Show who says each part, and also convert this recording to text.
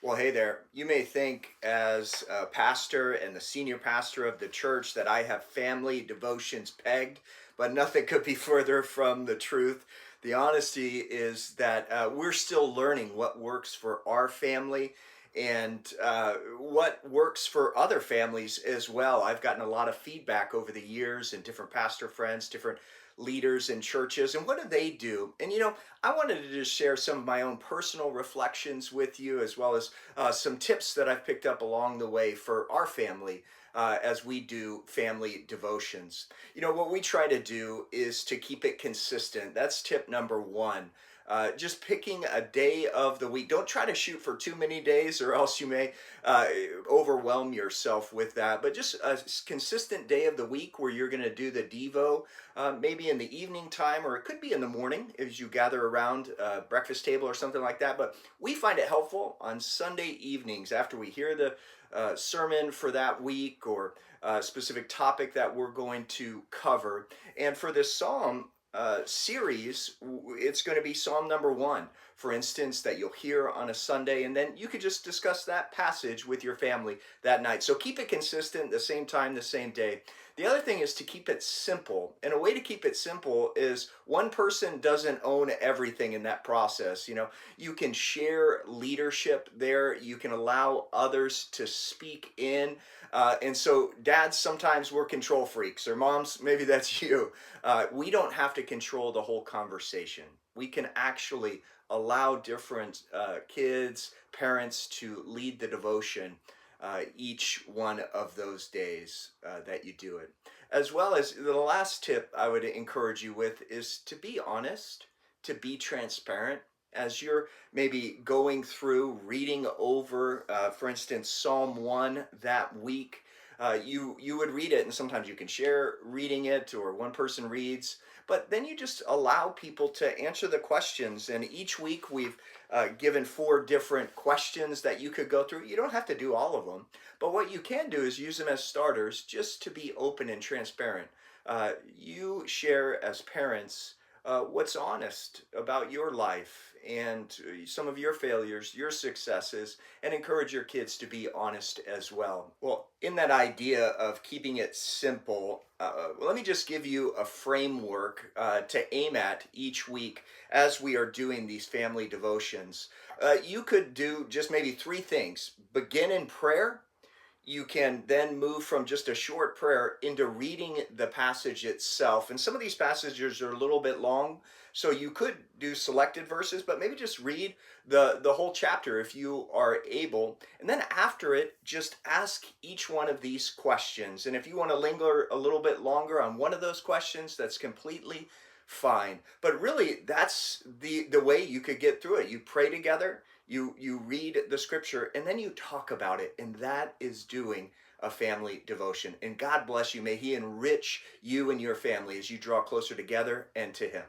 Speaker 1: Well, hey there. You may think, as a pastor and the senior pastor of the church, that I have family devotions pegged, but nothing could be further from the truth. The honesty is that we're still learning what works for our family and what works for other families as well. I've gotten a lot of feedback over the years and different pastor friends, different leaders in churches, and what do they do? And I wanted to just share some of my own personal reflections with you, as well as some tips that I've picked up along the way for our family as we do family devotions. What we try to do is to keep it consistent. That's tip number one. Just picking a day of the week. Don't try to shoot for too many days, or else you may uh, overwhelm yourself with that. But just a consistent day of the week where you're going to do the Devo, maybe in the evening time, or it could be in the morning as you gather around a breakfast table or something like that. But we find it helpful on Sunday evenings after we hear the sermon for that week, or a specific topic that we're going to cover. And for this psalm series, it's going to be Psalm number one, for instance, that you'll hear on a Sunday, and then you could just discuss that passage with your family that night. So keep it consistent, the same time, the same day. The other thing is to keep it simple. And a way to keep it simple is one person doesn't own everything in that process. You can share leadership there, you can allow others to speak in. And so, dads, sometimes we're control freaks, or moms, maybe that's you. We don't have to control the whole conversation. We can actually allow different kids, parents to lead the devotion each one of those days that you do it. As well as the last tip I would encourage you with is to be honest, to be transparent. As you're maybe going through reading over, for instance, Psalm 1 that week, you would read it, and sometimes you can share reading it, or one person reads, but then you just allow people to answer the questions. And each week we've given four different questions that you could go through. You don't have to do all of them, but what you can do is use them as starters, just to be open and transparent. You share as parents what's honest about your life and some of your failures, your successes, and encourage your kids to be honest as well. Well, in that idea of keeping it simple, let me just give you a framework to aim at each week as we are doing these family devotions. You could do just maybe three things: begin in prayer. You can then move from just a short prayer into reading the passage itself. And some of these passages are a little bit long, so you could do selected verses, but maybe just read the whole chapter if you are able. And then after it, just ask each one of these questions. And if you want to linger a little bit longer on one of those questions, that's completely fine. But really, that's the way you could get through it. You pray together, you read the scripture, and then you talk about it, and that is doing a family devotion. And God bless you. May he enrich you and your family as you draw closer together and to him.